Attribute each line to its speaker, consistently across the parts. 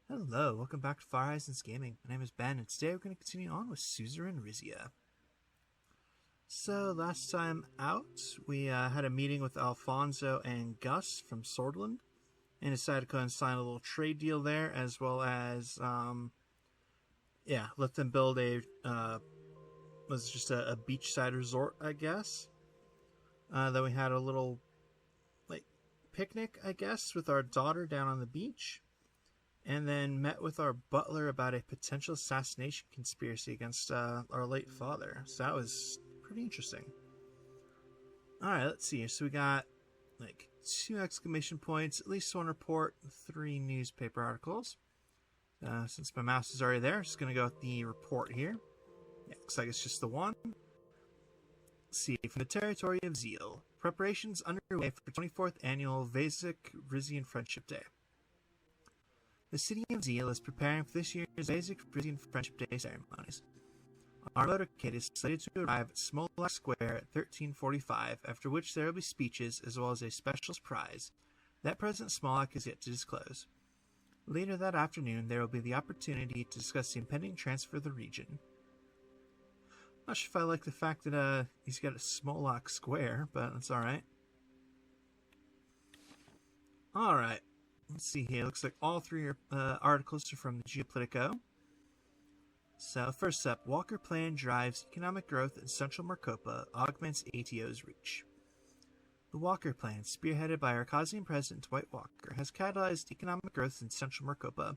Speaker 1: Hello, welcome back to Far Horizons Gaming. My name is Ben, and today we're going to continue on with Suzerain Rizia. So, last time out, we had a meeting with Alfonso and Gus from Swordland, and decided to go and sign a little trade deal there, as well as, let them build a beachside resort, I guess. Then we had a little, picnic, I guess, with our daughter down on the beach. And then met with our butler about a potential assassination conspiracy against our late father. So that was pretty interesting. Alright, let's see. So we got 2 exclamation points, at least 1 report, 3 newspaper articles. Since my mouse is already there, I'm just going to go with the report here. Yeah, looks like it's just the one. Let's see, from the territory of Zeal. Preparations underway for 24th annual Wehzek-Rizian Friendship Day. The city of Zeal is preparing for this year's Wehzek-Rizian Friendship Day ceremonies. Our motorcade is slated to arrive at Smolak Square at 13:45, after which there will be speeches as well as a special surprise that President Smolak is yet to disclose. Later that afternoon, there will be the opportunity to discuss the impending transfer of the region. Not sure if I like the fact that he's got a Smolak Square, but that's alright. Alright. Let's see here. Looks like all 3 articles are from the Geopolitico. So, first up, Walker Plan drives economic growth in central Marcopa, augments ATO's reach. The Walker Plan, spearheaded by Arcasian President Dwight Walker, has catalyzed economic growth in central Marcopa,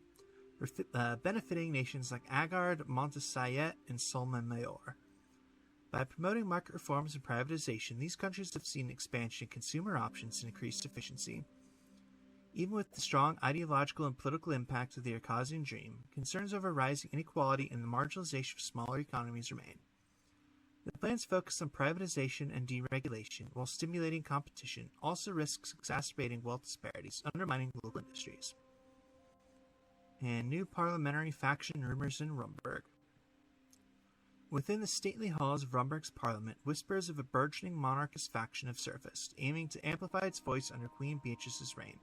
Speaker 1: benefiting nations like Agard, Montesayet, and Solman Mayor. By promoting market reforms and privatization, these countries have seen expansion in consumer options and increased efficiency. Even with the strong ideological and political impact of the Arcasian dream, concerns over rising inequality and the marginalization of smaller economies remain. The plan's focus on privatization and deregulation, while stimulating competition, also risks exacerbating wealth disparities, undermining local industries. And new parliamentary faction rumors in Rumburg. Within the stately halls of Rumburg's parliament, whispers of a burgeoning monarchist faction have surfaced, aiming to amplify its voice under Queen Beatrice's reign.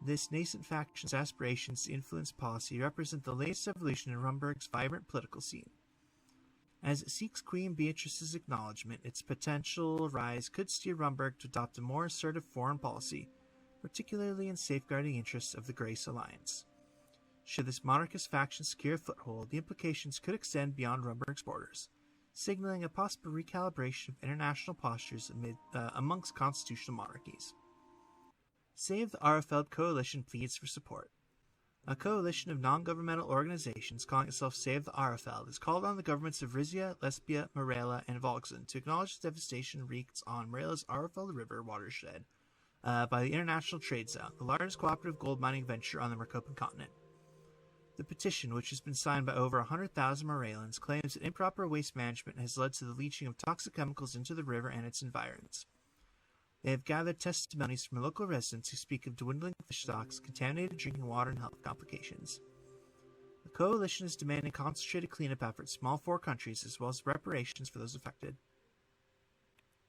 Speaker 1: This nascent faction's aspirations to influence policy represent the latest evolution in Rumburg's vibrant political scene. As it seeks Queen Beatrice's acknowledgement, its potential rise could steer Rumburg to adopt a more assertive foreign policy, particularly in safeguarding interests of the Grace Alliance. Should this monarchist faction secure a foothold, the implications could extend beyond Rumburg's borders, signaling a possible recalibration of international postures amongst constitutional monarchies. Save the Arafeld Coalition pleads for support. A coalition of non-governmental organizations calling itself Save the Arafeld has called on the governments of Rizia, Lesbia, Marela, and Volgzon to acknowledge the devastation wreaked on Marela's Arafeld River watershed by the International Trade Zone, the largest cooperative gold mining venture on the Marcopan continent. The petition, which has been signed by over 100,000 Marelans, claims that improper waste management has led to the leaching of toxic chemicals into the river and its environs. They have gathered testimonies from local residents who speak of dwindling fish stocks, contaminated drinking water, and health complications. The coalition is demanding concentrated cleanup efforts from all 4 countries, as well as reparations for those affected.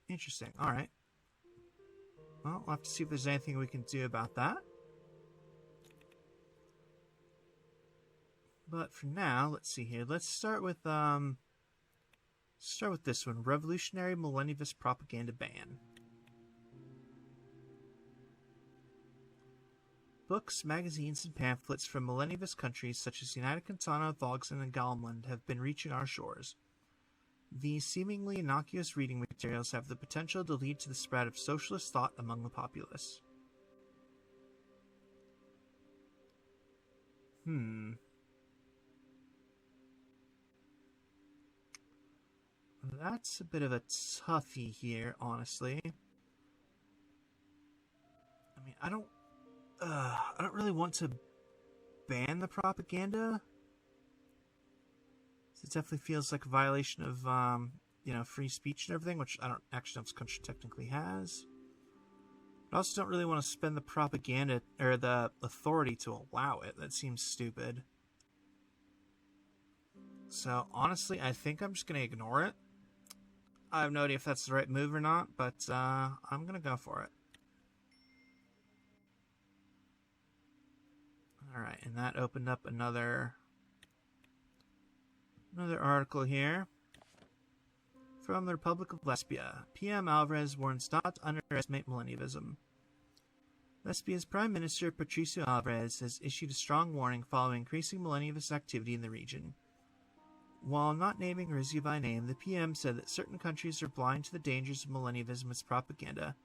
Speaker 1: Interesting. Alright. Well, we'll have to see if there's anything we can do about that. But for now, let's see here. Let's start with this one. Revolutionary Millennialist Propaganda Ban. Books, magazines, and pamphlets from millennialist countries such as United Cantona, Volgzon, and Galmland have been reaching our shores. These seemingly innocuous reading materials have the potential to lead to the spread of socialist thought among the populace. That's a bit of a toughie here, honestly. I mean, I don't really want to ban the propaganda. It definitely feels like a violation of, free speech and everything, which I don't actually know if this country technically has. But I also don't really want to spend the propaganda, or the authority to allow it. That seems stupid. So, honestly, I think I'm just going to ignore it. I have no idea if that's the right move or not, but I'm going to go for it. Alright, and that opened up another article here. From the Republic of Lesbia, PM Alvarez warns not to underestimate millennialism. Lesbia's Prime Minister Patricio Alvarez has issued a strong warning following increasing millennialist activity in the region. While not naming Rizia by name, the PM said that certain countries are blind to the dangers of millennialism as propaganda.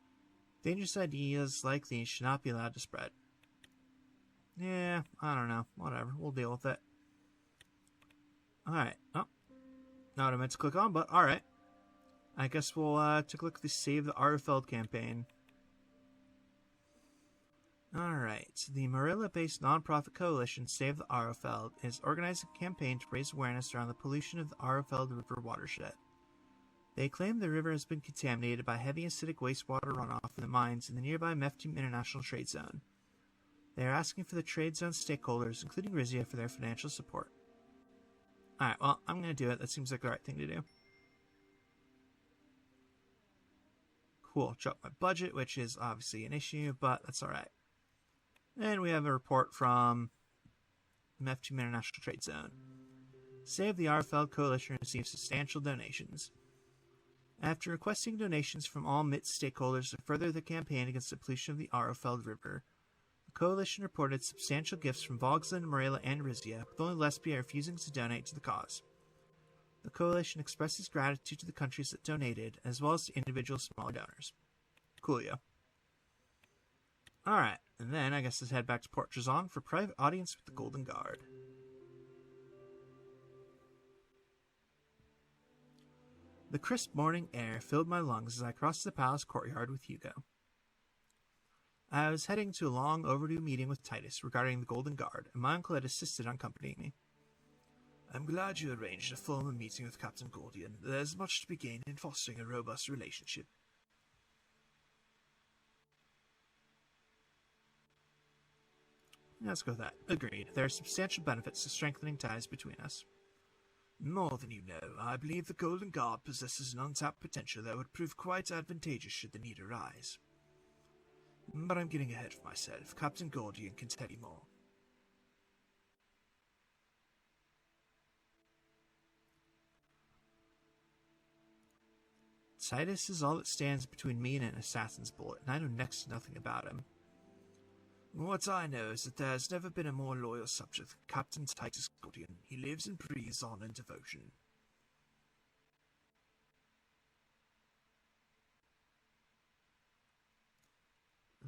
Speaker 1: Dangerous ideas like these should not be allowed to spread. Yeah, I don't know. Whatever. We'll deal with it. Alright. Oh. Not what I meant to click on, but alright. I guess we'll take a look at the Save the Arfeld campaign. Alright, the Marilla-based nonprofit coalition Save the Arfeld is organizing a campaign to raise awareness around the pollution of the Arfeld River watershed. They claim the river has been contaminated by heavy acidic wastewater runoff from the mines in the nearby Meftim International Trade Zone. They are asking for the trade zone stakeholders, including Rizia, for their financial support. Alright, well, I'm going to do it. That seems like the right thing to do. Cool, drop my budget, which is obviously an issue, but that's alright. And we have a report from Meftim International Trade Zone. Save the Arfeld Coalition received substantial donations. After requesting donations from all MIT stakeholders to further the campaign against the pollution of the Arfeld River, the coalition reported substantial gifts from Vogsland, Marilla, and Rizia, with only Lesbia refusing to donate to the cause. The coalition expresses gratitude to the countries that donated, as well as to individual smaller donors. Coolio. Alright, and then I guess let's head back to Port Trazon for private audience with the Golden Guard. The crisp morning air filled my lungs as I crossed the palace courtyard with Hugo. I was heading to a long overdue meeting with Titus regarding the Golden Guard, and my uncle had insisted on accompanying me. I'm glad you arranged a formal meeting with Captain Gordian. There's much to be gained in fostering a robust relationship. Let's go with that. Agreed. There are substantial benefits to strengthening ties between us. More than you know, I believe the Golden Guard possesses an untapped potential that would prove quite advantageous should the need arise. But I'm getting ahead of myself. Captain Gordian can tell you more. Titus is all that stands between me and an assassin's bullet, and I know next to nothing about him. What I know is that there's never been a more loyal subject than Captain Titus Gordian. He lives and breathes honor and devotion.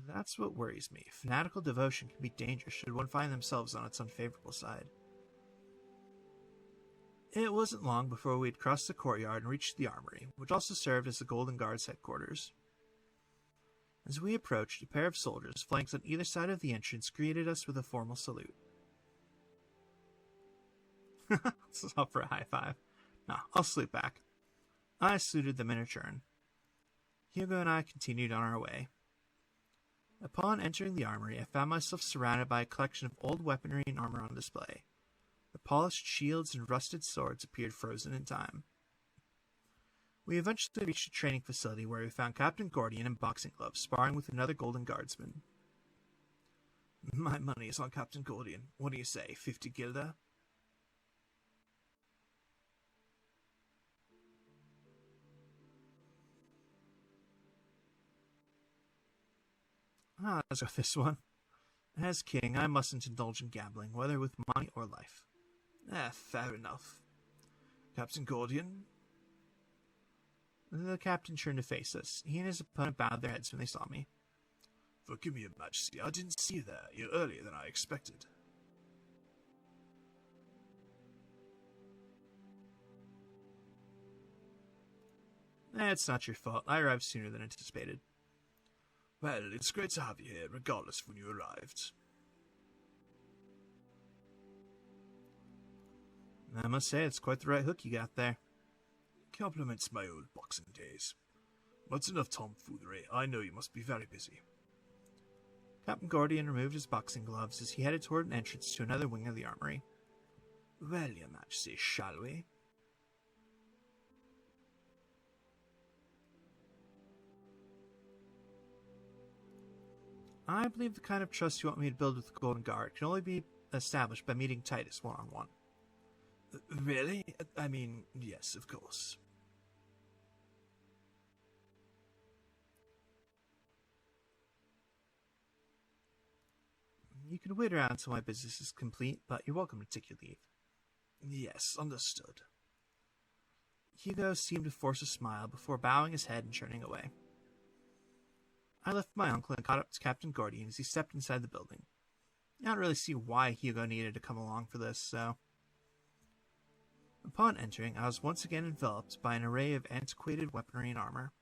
Speaker 1: That's what worries me. Fanatical devotion can be dangerous should one find themselves on its unfavorable side. It wasn't long before we had crossed the courtyard and reached the armory, which also served as the Golden Guard's headquarters. As we approached, a pair of soldiers, flanked on either side of the entrance, greeted us with a formal salute. This is up for a high five. Nah, I'll salute back. I saluted them in return. Hugo and I continued on our way. Upon entering the armory, I found myself surrounded by a collection of old weaponry and armor on display. The polished shields and rusted swords appeared frozen in time. We eventually reached a training facility where we found Captain Gordian in boxing gloves, sparring with another Golden Guardsman. My money is on Captain Gordian. What do you say, 50 guilder? Let's go with this one. As king, I mustn't indulge in gambling, whether with money or life. Fair enough. Captain Gordian? The captain turned to face us. He and his opponent bowed their heads when they saw me. Forgive me, Your Majesty. I didn't see you there. You're earlier than I expected. It's not your fault. I arrived sooner than anticipated. Well, it's great to have you here, regardless of when you arrived. I must say, it's quite the right hook you got there. Compliments my old boxing days. What's enough tomfoolery? I know you must be very busy. Captain Gordian removed his boxing gloves as he headed toward an entrance to another wing of the armory. Well, Your Majesty, shall we? I believe the kind of trust you want me to build with the Golden Guard can only be established by meeting Titus one-on-one. Really? I mean, yes, of course. You can wait around until my business is complete, but you're welcome to take your leave. Yes, understood. Hugo seemed to force a smile before bowing his head and turning away. I left my uncle and caught up to Captain Gordian as he stepped inside the building. I don't really see why Hugo needed to come along for this, so... Upon entering, I was once again enveloped by an array of antiquated weaponry and armor.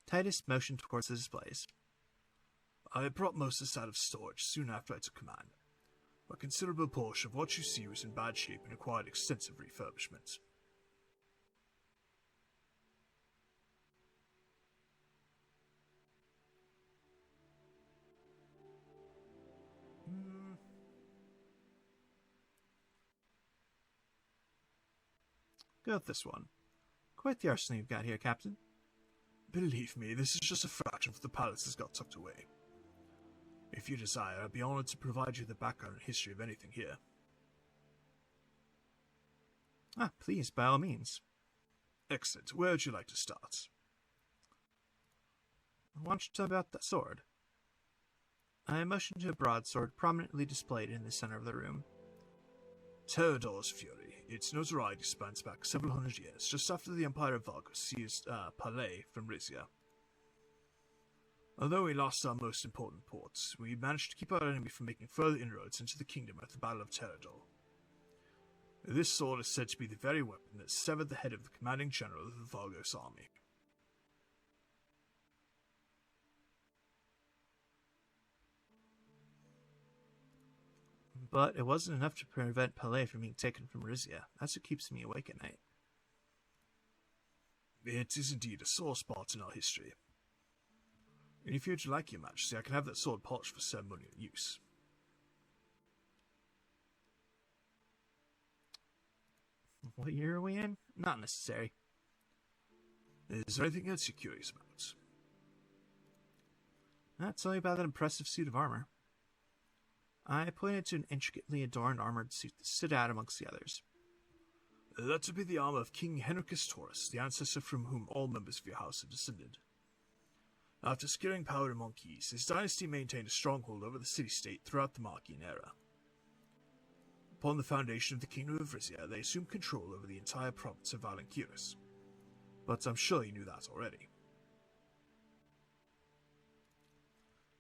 Speaker 1: Titus motioned towards the displays. I brought most of this out of storage soon after I took command. A considerable portion of what you see was in bad shape and required extensive refurbishment. Go with this one. Quite the arsenal you've got here, Captain. Believe me, this is just a fraction of the palace that's got tucked away. If you desire, I'd be honored to provide you the background and history of anything here. Please, by all means. Excellent. Where would you like to start? Why don't you tell me about that sword? I motioned to a broadsword prominently displayed in the center of the room. Terador's Fury. Its notoriety spans back several hundred years, just after the Empire of Vargas seized Palais from Rizia. Although we lost our most important ports, we managed to keep our enemy from making further inroads into the kingdom at the Battle of Terador. This sword is said to be the very weapon that severed the head of the commanding general of the Vargas army. But it wasn't enough to prevent Palais from being taken from Rizia. That's what keeps me awake at night. It is indeed a sore spot in our history. And if you'd like, Your Majesty, I can have that sword polished for ceremonial use. What year are we in? Not necessary. Is there anything else you're curious about? Tell me about that impressive suit of armor. I pointed to an intricately adorned armored suit that stood out amongst the others. That would be the armor of King Henricus Taurus, the ancestor from whom all members of your house have descended. After securing power in Monkeys, his dynasty maintained a stronghold over the city-state throughout the Marquian era. Upon the foundation of the Kingdom of Rizia, they assumed control over the entire province of Valencuris. But I'm sure you knew that already.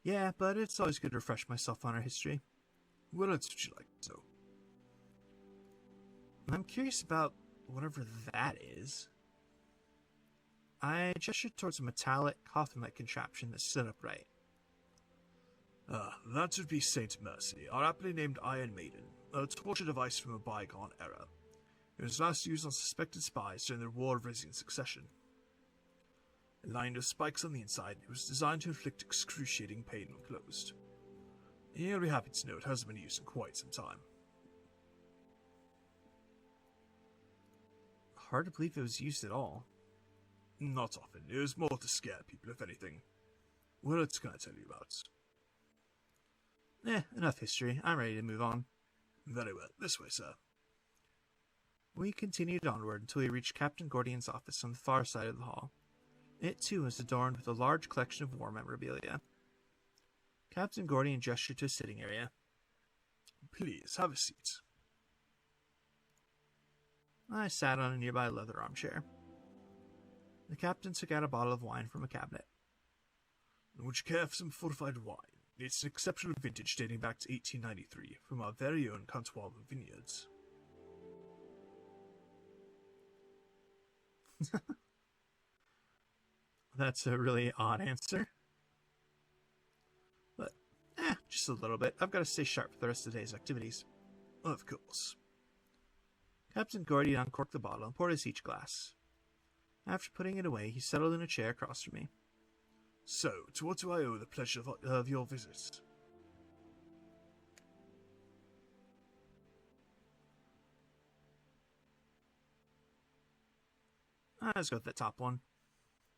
Speaker 1: Yeah, but it's always good to refresh myself on our history. What else would you like to know? I'm curious about whatever that is. I gestured towards a metallic, coffin-like contraption that stood upright. That would be Saint Mercy, our aptly named Iron Maiden, a torture device from a bygone era. It was last used on suspected spies during the War of Rizian Succession. Lined with spikes on the inside, it was designed to inflict excruciating pain when closed. You'll be happy to know it hasn't been used in quite some time. Hard to believe it was used at all. Not often. It was more to scare people, if anything. What else can I tell you about? Enough history. I'm ready to move on. Very well. This way, sir. We continued onward until we reached Captain Gordian's office on the far side of the hall. It, too, was adorned with a large collection of war memorabilia. Captain Gordian gestured to a sitting area. Please, have a seat. I sat on a nearby leather armchair. The captain took out a bottle of wine from a cabinet. Would you care for some fortified wine? It's an exceptional vintage dating back to 1893 from our very own Cantuava vineyards. That's a really odd answer. But, just a little bit. I've got to stay sharp for the rest of the day's activities. Of course. Captain Gordian uncorked the bottle and poured us each glass. After putting it away, he settled in a chair across from me. So, to what do I owe the pleasure of your visit? Let's go with the top one.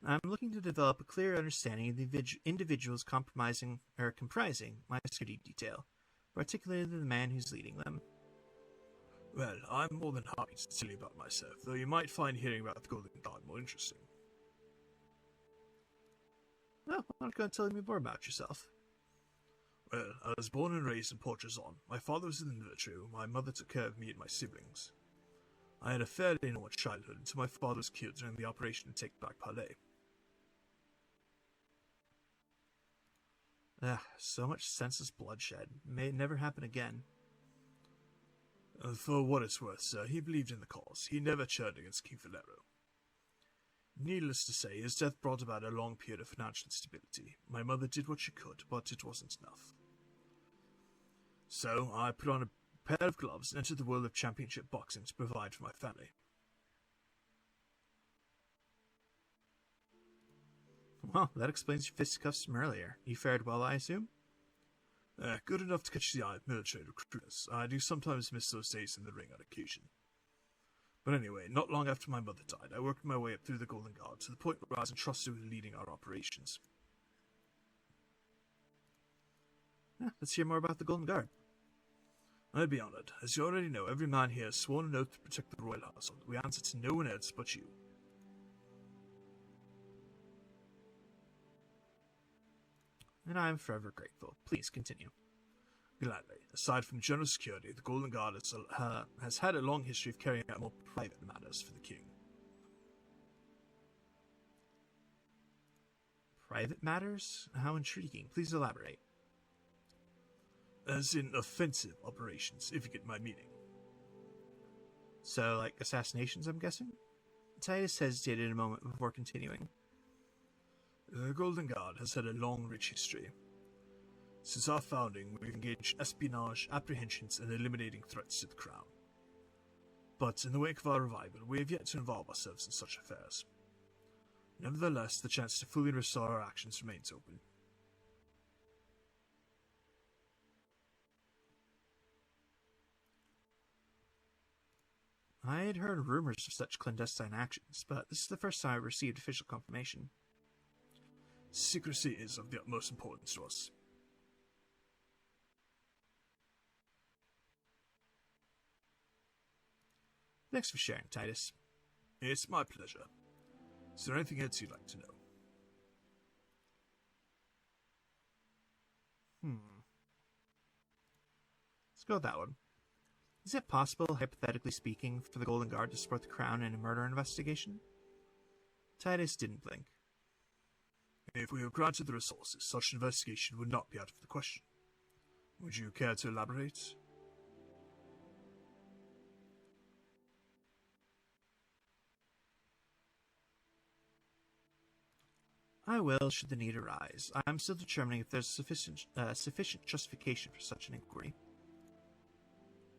Speaker 1: I'm looking to develop a clear understanding of the individuals comprising my security detail, particularly the man who's leading them.
Speaker 2: Well, I'm more than happy to tell you about myself, though you might find hearing about the Golden Guard more interesting.
Speaker 1: Well, why don't you go and tell me more about yourself?
Speaker 2: Well, I was born and raised in Port Jason. My father was in the military, while my mother took care of me and my siblings. I had a fairly normal childhood until my father was killed during the operation to take back Palais.
Speaker 1: So much senseless bloodshed. May it never happen again.
Speaker 2: For what it's worth, sir, he believed in the cause. He never turned against King Valero. Needless to say, his death brought about a long period of financial instability. My mother did what she could, but it wasn't enough. So, I put on a pair of gloves and entered the world of championship boxing to provide for my family.
Speaker 1: Well, that explains your fisticuffs from earlier. You fared well, I assume?
Speaker 2: Good enough to catch the eye of military recruiters. I do sometimes miss those days in the ring on occasion. But anyway, not long after my mother died, I worked my way up through the Golden Guard to the point where I was entrusted with leading our operations.
Speaker 1: Let's hear more about the Golden Guard.
Speaker 2: I'd be honored. As you already know, every man here has sworn an oath to protect the royal household. We answer to no one else but you.
Speaker 1: And I am forever grateful. Please continue.
Speaker 2: Gladly. Aside from general security, the Golden Guard has had a long history of carrying out more private matters for the king.
Speaker 1: Private matters? How intriguing. Please elaborate.
Speaker 2: As in offensive operations, if you get my meaning.
Speaker 1: So, like assassinations, I'm guessing? Titus hesitated a moment before continuing.
Speaker 2: The Golden Guard has had a long, rich history. Since our founding, we've engaged in espionage, apprehensions, and eliminating threats to the crown. But in the wake of our revival, we have yet to involve ourselves in such affairs. Nevertheless, the chance to fully restore our actions remains open.
Speaker 1: I had heard rumors of such clandestine actions, but this is the first time I've received official confirmation.
Speaker 2: Secrecy is of the utmost importance to us.
Speaker 1: Thanks for sharing, Titus.
Speaker 2: It's my pleasure. Is there anything else you'd like to know?
Speaker 1: Let's go with that one. Is it possible, hypothetically speaking, for the Golden Guard to support the Crown in a murder investigation? Titus didn't blink.
Speaker 2: If we were granted the resources, such an investigation would not be out of the question. Would you care to elaborate?
Speaker 1: I will, should the need arise. I'm still determining if there's sufficient justification for such an inquiry.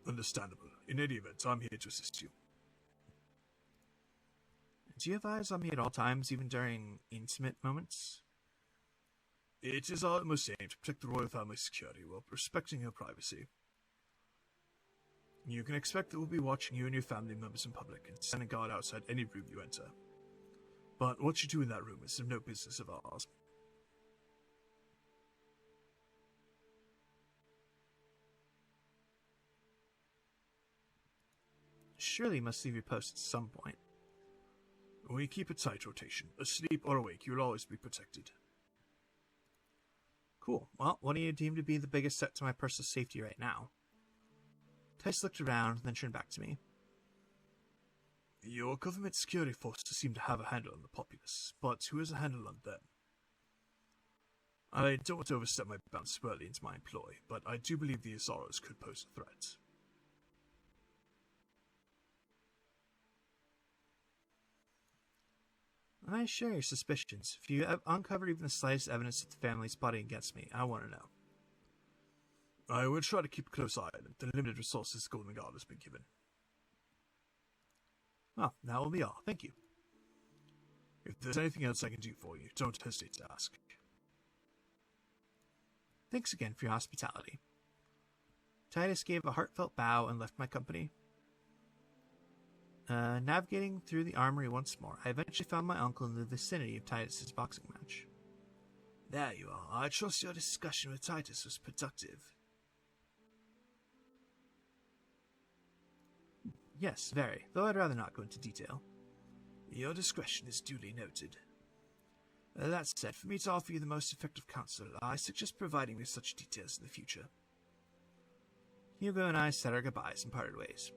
Speaker 2: Understandable. In any event, I'm here to assist you.
Speaker 1: Do you have eyes on me at all times, even during intimate moments?
Speaker 2: It is our utmost aim to protect the royal family's security while respecting your privacy. You can expect that we'll be watching you and your family members in public and sending guard outside any room you enter. But what you do in that room is of no business of ours.
Speaker 1: Surely you must leave your post at some point.
Speaker 2: We keep a tight rotation. Asleep or awake, you'll always be protected.
Speaker 1: Cool. Well, what do you deem to be the biggest threat to my personal safety right now? Tice looked around, then turned back to me.
Speaker 2: Your government security forces seem to have a handle on the populace, but who has a handle on them? I don't want to overstep my bounds early into my employ, but I do believe the Azaros could pose a threat.
Speaker 1: I share your suspicions. If you have uncovered even the slightest evidence of the family's plotting against me, I want to know.
Speaker 2: I will try to keep a close eye on the limited resources the Golden Guard has been given.
Speaker 1: Well, that will be all. Thank you.
Speaker 2: If there's anything else I can do for you, don't hesitate to ask.
Speaker 1: Thanks again for your hospitality. Titus gave a heartfelt bow and left my company. Navigating through the armory once more, I eventually found my uncle in the vicinity of Titus's boxing match.
Speaker 2: There you are. I trust your discussion with Titus was productive.
Speaker 1: Yes, very, though I'd rather not go into detail.
Speaker 2: Your discretion is duly noted. That said, for me to offer you the most effective counsel, I suggest providing me such details in the future.
Speaker 1: Hugo and I said our goodbyes and parted ways.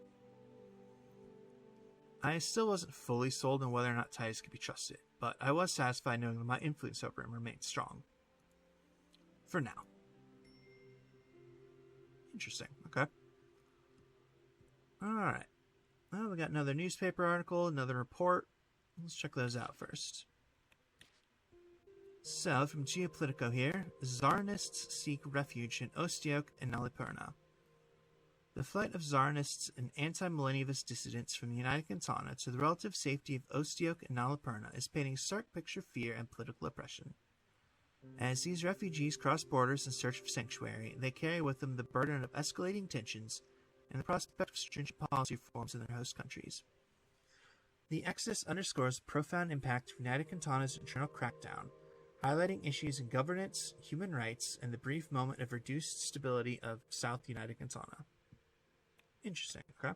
Speaker 1: I still wasn't fully sold on whether or not Titus could be trusted, but I was satisfied knowing that my influence over him remained strong. For now. Interesting, okay. Alright. Well, we got another newspaper article, another report. Let's check those out first. So, from Geopolitico here, Czarnists seek refuge in Ostioke and Naliperna. The flight of Czarnists and anti-millennialist dissidents from the United Cantona to the relative safety of Ostioke and Naliperna is painting a stark picture of fear and political oppression. As these refugees cross borders in search of sanctuary, they carry with them the burden of escalating tensions and the prospect of stringent policy reforms in their host countries. The exodus underscores the profound impact of United Cantona's internal crackdown, highlighting issues in governance, human rights, and the brief moment of reduced stability of South United Cantona. Interesting, okay.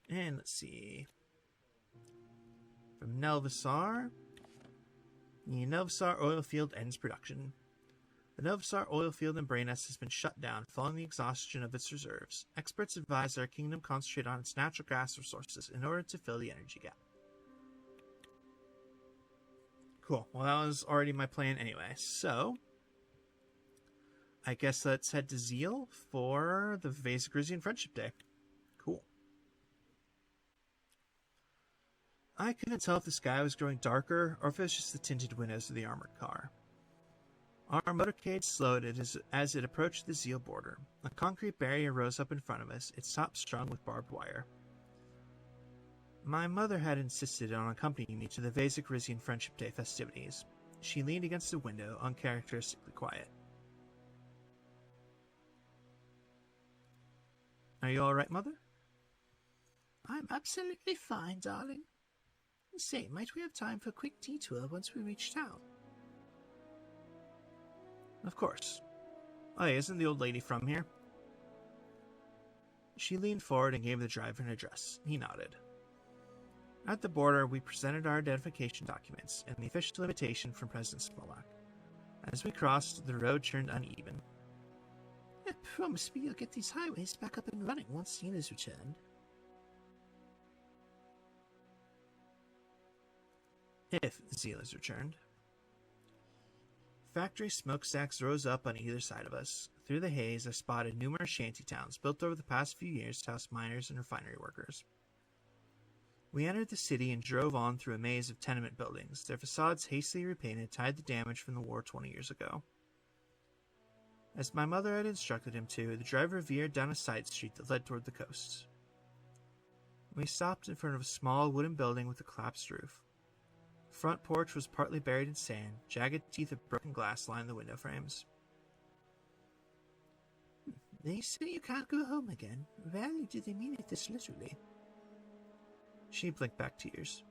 Speaker 1: And let's see. From Nelvisar. The Nelvisar oil field ends production. The Nelvisar oil field in Brainess has been shut down following the exhaustion of its reserves. Experts advise our kingdom concentrate on its natural gas resources in order to fill the energy gap. Cool. Well, that was already my plan anyway. So, I guess let's head to Zeal for the Wehzek-Rizian Friendship Day. Cool. I couldn't tell if the sky was growing darker or if it was just the tinted windows of the armored car. Our motorcade slowed as it approached the Zeal border. A concrete barrier rose up in front of us, its top strung with barbed wire. My mother had insisted on accompanying me to the Wehzek-Rizian Friendship Day festivities. She leaned against the window, uncharacteristically quiet. Are you all right, Mother?
Speaker 3: I'm absolutely fine, darling. Say, might we have time for a quick detour once we reach town?
Speaker 1: Of course. Oh, hey, isn't the old lady from here? She leaned forward and gave the driver an address. He nodded. At the border, we presented our identification documents and the official invitation from President Smolak. As we crossed, the road turned uneven.
Speaker 3: Promise me you'll get these highways back up and running once Zena's returned.
Speaker 1: If Zeal is returned. Factory smokestacks rose up on either side of us. Through the haze, I spotted numerous shantytowns built over the past few years to house miners and refinery workers. We entered the city and drove on through a maze of tenement buildings, their facades hastily repainted tied to damage from the war 20 years ago. As my mother had instructed him to, the driver veered down a side street that led toward the coast. We stopped in front of a small wooden building with a collapsed roof. The front porch was partly buried in sand. Jagged teeth of broken glass lined the window frames.
Speaker 3: They say you can't go home again. Rarely do they mean it this literally.
Speaker 1: She blinked back tears.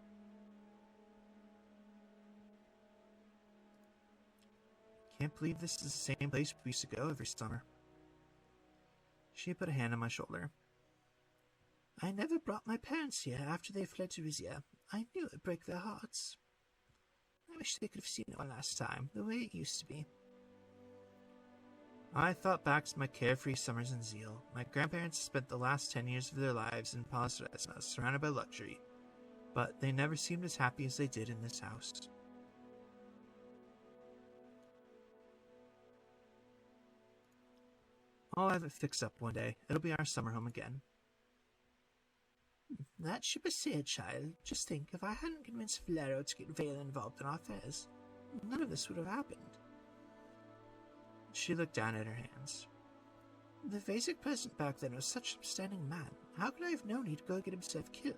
Speaker 1: Can't believe this is the same place we used to go every summer. She put a hand on my shoulder.
Speaker 3: I never brought my parents here after they fled to Rizia. I knew it'd break their hearts. I wish they could have seen it one last time, the way it used to be.
Speaker 1: I thought back to my carefree summers in Zeal. My grandparents spent the last 10 years of their lives in Palesresna, surrounded by luxury, but they never seemed as happy as they did in this house. I'll have it fixed up one day. It'll be our summer home again.
Speaker 3: That ship has sailed, child. Just think, if I hadn't convinced Valero to get Vale involved in our affairs, none of this would have happened.
Speaker 1: She looked down at her hands.
Speaker 3: The Wehzek president back then was such an upstanding man. How could I have known he'd go get himself killed?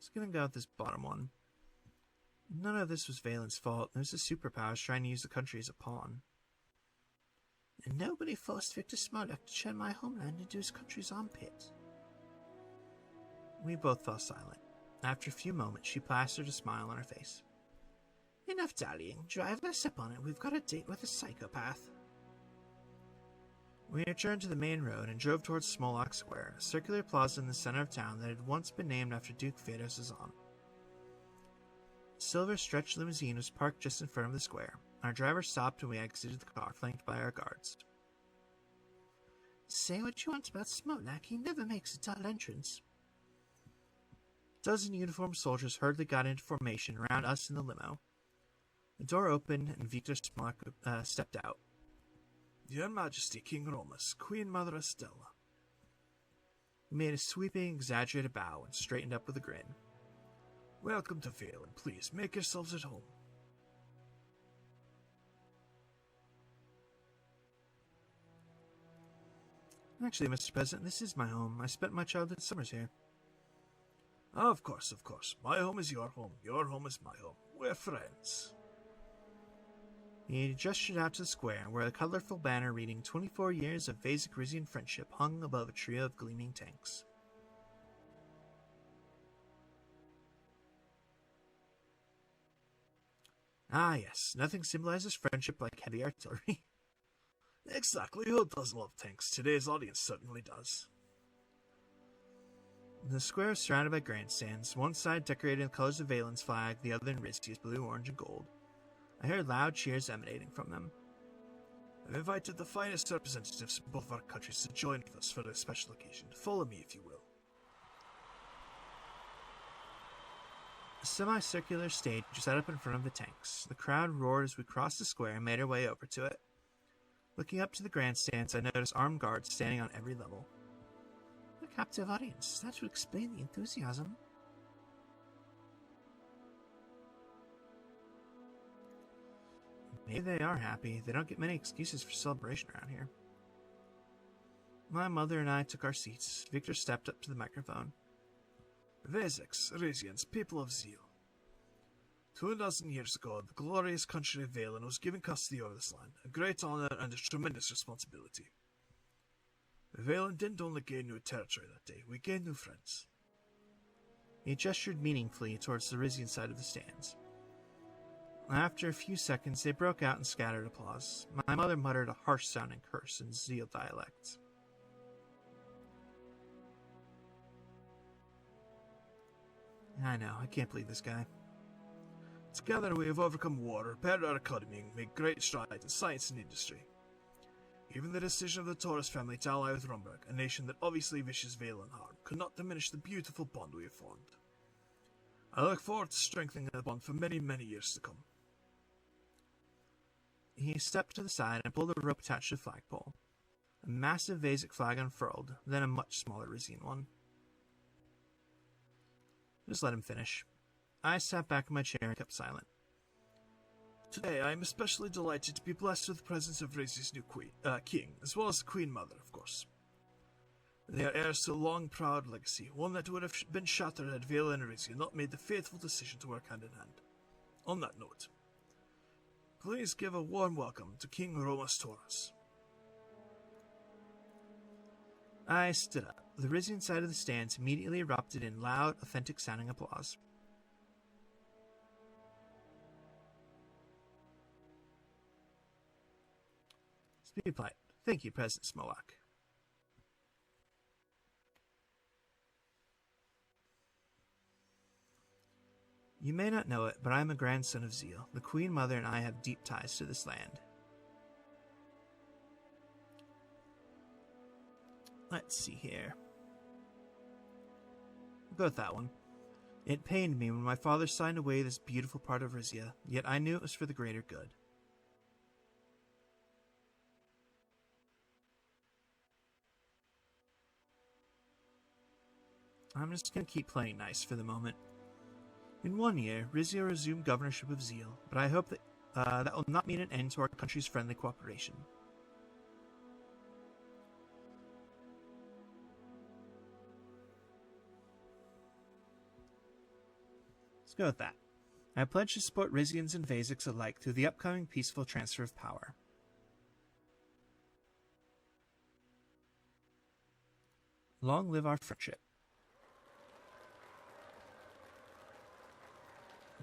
Speaker 1: Just gonna go with this bottom one. None of this was Valen's fault. It was the superpowers trying to use the country as a pawn.
Speaker 3: And nobody forced Victor Smolak to turn my homeland into his country's armpit.
Speaker 1: We both fell silent. After a few moments, she plastered a smile on her face.
Speaker 3: Enough dallying. Drive us up on it. We've got a date with a psychopath.
Speaker 1: We returned to the main road and drove towards Smolak Square, a circular plaza in the center of town that had once been named after Duke Feodor-Sazan. A silver stretch limousine was parked just in front of the square. Our driver stopped and we exited the car, flanked by our guards.
Speaker 3: Say what you want about Smolak, he never makes a dull entrance.
Speaker 1: A dozen uniformed soldiers hurriedly got into formation around us in the limo. The door opened and Victor Smolak stepped out.
Speaker 2: Your Majesty, King Romus, Queen Mother Estella.
Speaker 1: He made a sweeping, exaggerated bow and straightened up with a grin.
Speaker 2: Welcome to Valen. Please, make yourselves at home.
Speaker 1: Actually, Mr. President, this is my home. I spent my childhood summers here.
Speaker 2: Of course, of course. My home is your home. Your home is my home. We're friends.
Speaker 1: He gestured out to the square, where a colorful banner reading 24 years of Wehzek-Rizian Friendship hung above a trio of gleaming tanks. Ah, yes. Nothing symbolizes friendship like heavy artillery.
Speaker 2: Exactly. Who doesn't love tanks? Today's audience certainly does.
Speaker 1: The square is surrounded by grandstands, one side decorated in the colors of Valen's flag, the other in Rizia's blue, orange, and gold. I heard loud cheers emanating from them.
Speaker 2: I've invited the finest representatives from both of our countries to join with us for a special occasion. Follow me, if you will.
Speaker 1: A semicircular stage was set up in front of the tanks. The crowd roared as we crossed the square and made our way over to it. Looking up to the grandstands, I noticed armed guards standing on every level.
Speaker 3: A captive audience. That would explain the enthusiasm.
Speaker 1: Maybe they are happy. They don't get many excuses for celebration around here. My mother and I took our seats. Victor stepped up to the microphone.
Speaker 2: Wehzek-Rizians, people of Zeal. 2,000 years ago, the glorious country of Valen was given custody over this land, a great honor and a tremendous responsibility. Valen didn't only gain new territory that day, we gained new friends.
Speaker 1: He gestured meaningfully towards the Rizian side of the stands. After a few seconds, they broke out in scattered applause. My mother muttered a harsh-sounding curse in Zeal dialect. I know, I can't believe this guy.
Speaker 2: Together we have overcome war, repaired our economy, and made great strides in science and industry. Even the decision of the Taurus family to ally with Rumberg, a nation that obviously wishes Valen harm, could not diminish the beautiful bond we have formed. I look forward to strengthening the bond for many, many years to come.
Speaker 1: He stepped to the side and pulled a rope attached to the flagpole. A massive Wehzek flag unfurled, then a much smaller Rizian one. Just let him finish. I sat back in my chair and kept silent.
Speaker 2: Today I am especially delighted to be blessed with the presence of Rizia's new king, as well as the Queen Mother, of course. They are heirs to a long, proud legacy, one that would have been shattered had Valen and Rizia not made the fateful decision to work hand in hand. On that note, please give a warm welcome to King Romus Taurus.
Speaker 1: I stood up. The Rizian side of the stands immediately erupted in loud, authentic-sounding applause. Speed polite. Thank you, President Smolak. You may not know it, but I am a grandson of Zeal. The Queen Mother and I have deep ties to this land. Let's see here. We'll go with that one. It pained me when my father signed away this beautiful part of Rizia, yet I knew it was for the greater good. I'm just going to keep playing nice for the moment. In 1 year, Rizia resumed governorship of Zeal, but I hope that that will not mean an end to our country's friendly cooperation. go with that. I pledge to support Rizians and Wehzeks alike through the upcoming peaceful transfer of power. Long live our friendship.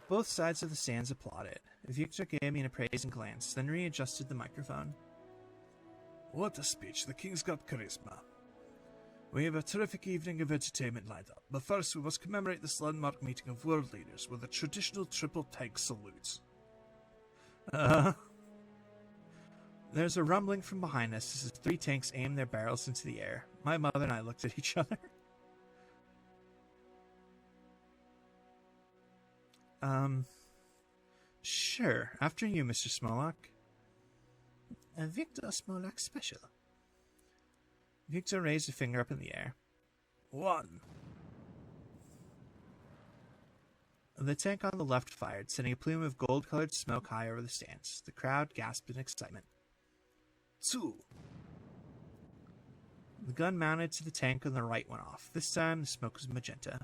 Speaker 1: Both sides of the stands applauded. Victor gave me an appraising glance, then readjusted the microphone.
Speaker 2: What a speech. The king's got charisma. We have a terrific evening of entertainment lined up, but first we must commemorate this landmark meeting of world leaders with a traditional triple tank salute.
Speaker 1: There's a rumbling from behind us as 3 tanks aim their barrels into the air. My mother and I looked at each other. Sure. After you, Mr. Smolak.
Speaker 3: Victor Smolak special.
Speaker 1: Victor raised a finger up in the air.
Speaker 2: 1.
Speaker 1: The tank on the left fired, sending a plume of gold-colored smoke high over the stands. The crowd gasped in excitement.
Speaker 2: 2.
Speaker 1: The gun mounted to the tank on the right went off. This time, the smoke was magenta.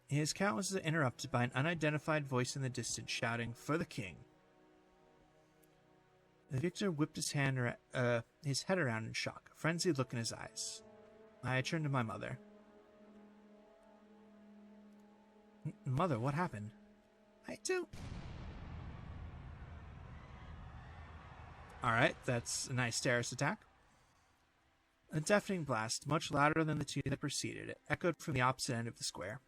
Speaker 1: His count was interrupted by an unidentified voice in the distance shouting, "For the king!" Victor whipped his head around in shock, a frenzied look in his eyes. I turned to my mother. Mother, what happened?
Speaker 3: I don't...
Speaker 1: Alright, that's a nice terrorist attack. A deafening blast, much louder than the 2 that preceded it, echoed from the opposite end of the square.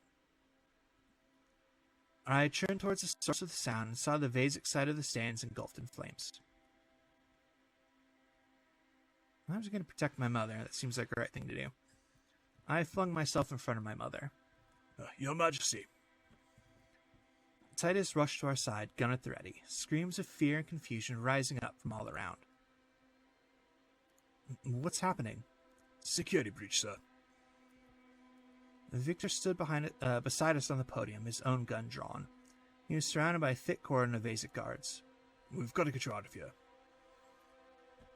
Speaker 1: I turned towards the source of the sound and saw the Wehzek side of the stands engulfed in flames. I was going to protect my mother. That seems like the right thing to do. I flung myself in front of my mother.
Speaker 2: Your Majesty.
Speaker 1: Titus rushed to our side, gun at the ready, screams of fear and confusion rising up from all around. What's happening?
Speaker 2: Security breach, sir.
Speaker 1: Victor stood beside us on the podium, his own gun drawn. He was surrounded by a thick cordon of Wehzek guards.
Speaker 2: We've got to get you out of here.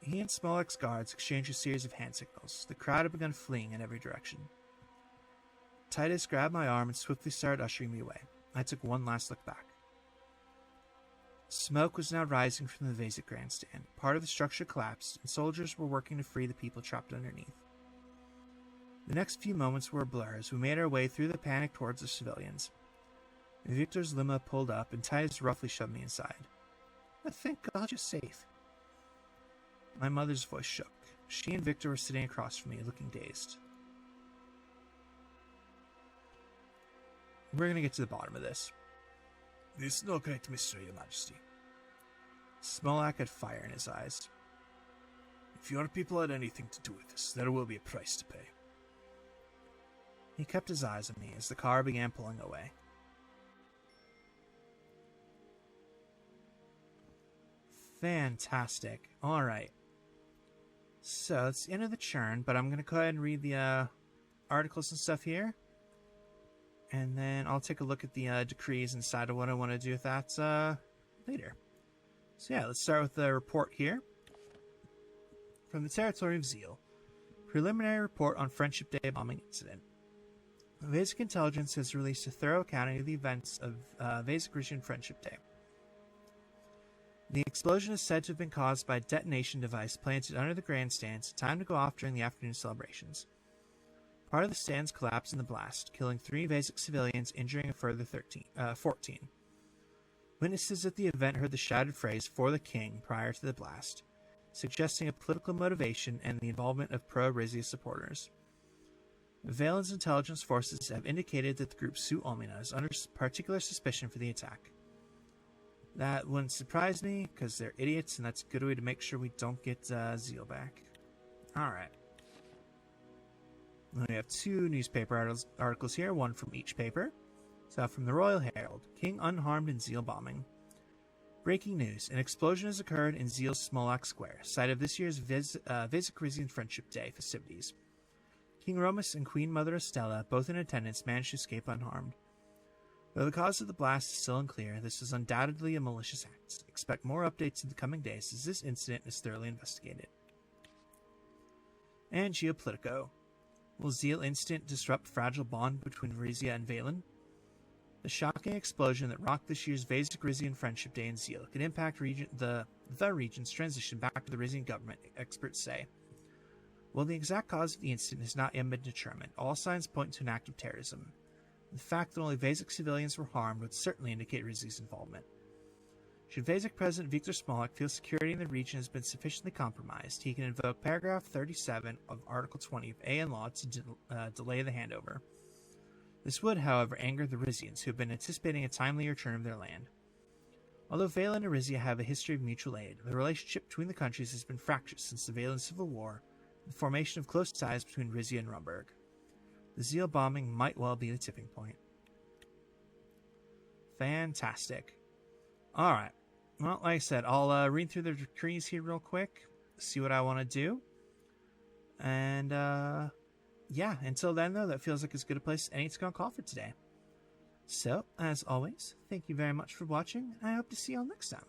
Speaker 1: He and Smolak's guards exchanged a series of hand signals. The crowd had begun fleeing in every direction. Titus grabbed my arm and swiftly started ushering me away. I took one last look back. Smoke was now rising from the Wehzek grandstand. Part of the structure collapsed, and soldiers were working to free the people trapped underneath. The next few moments were a blur as we made our way through the panic towards the civilians. Victor's limo pulled up, and Titus roughly shoved me inside.
Speaker 3: Thank God you're safe.
Speaker 1: My mother's voice shook. She and Victor were sitting across from me, looking dazed. We're going to get to the bottom of this.
Speaker 2: There's no great mystery, Your Majesty.
Speaker 1: Smolak had fire in his eyes.
Speaker 2: If your people had anything to do with this, there will be a price to pay.
Speaker 1: He kept his eyes on me as the car began pulling away. Fantastic. Alright. So, it's the end of the churn, but I'm going to go ahead and read the articles and stuff here. And then I'll take a look at the decrees and decide what I want to do with that later. So yeah, let's start with the report here. From the territory of Zeal. Preliminary report on Friendship Day bombing incident. Wehzek Intelligence has released a thorough accounting of the events of Wehzek-Rizian Friendship Day. The explosion is said to have been caused by a detonation device planted under the grandstands, timed to go off during the afternoon celebrations. Part of the stands collapsed in the blast, killing 3 Wehzek civilians, injuring a further 14. Witnesses at the event heard the shouted phrase, "For the King," prior to the blast, suggesting a political motivation and the involvement of pro-Rizia supporters. Valen's intelligence forces have indicated that the group Su Omina is under particular suspicion for the attack. That wouldn't surprise me, because they're idiots, and that's a good way to make sure we don't get Zeal back. Alright. We have 2 newspaper articles here, one from each paper. So from the Royal Herald, King unharmed in Zeal bombing. Breaking news, an explosion has occurred in Zeal's Smolak Square, site of this year's Wehzek-Rizian Friendship Day festivities. King Romus and Queen Mother Estella, both in attendance, managed to escape unharmed. Though the cause of the blast is still unclear, this is undoubtedly a malicious act. Expect more updates in the coming days as this incident is thoroughly investigated. And Geopolitico. Will Zeal instant disrupt fragile bond between Rizia and Valen? The shocking explosion that rocked this year's Wehzek-Rizian Friendship Day in Zeal could impact the region's transition back to the Rizian government, experts say. While the exact cause of the incident has not yet been determined, all signs point to an act of terrorism. The fact that only Wehzek civilians were harmed would certainly indicate Rizia's involvement. Should Wehzek President Viktor Smolik feel security in the region has been sufficiently compromised, he can invoke paragraph 37 of Article 20 of AN Law to delay the handover. This would, however, anger the Rizians, who have been anticipating a timely return of their land. Although Valen and Rizia have a history of mutual aid, the relationship between the countries has been fractious since the Valen Civil War, and the formation of close ties between Rizia and Rumburg. The Zeal bombing might well be the tipping point. Fantastic. Alright. Well, like I said, I'll read through the decrees here real quick, see what I want to do. And, yeah, until then, though, that feels like as good a place as any to go call for today. So, as always, thank you very much for watching, and I hope to see you all next time.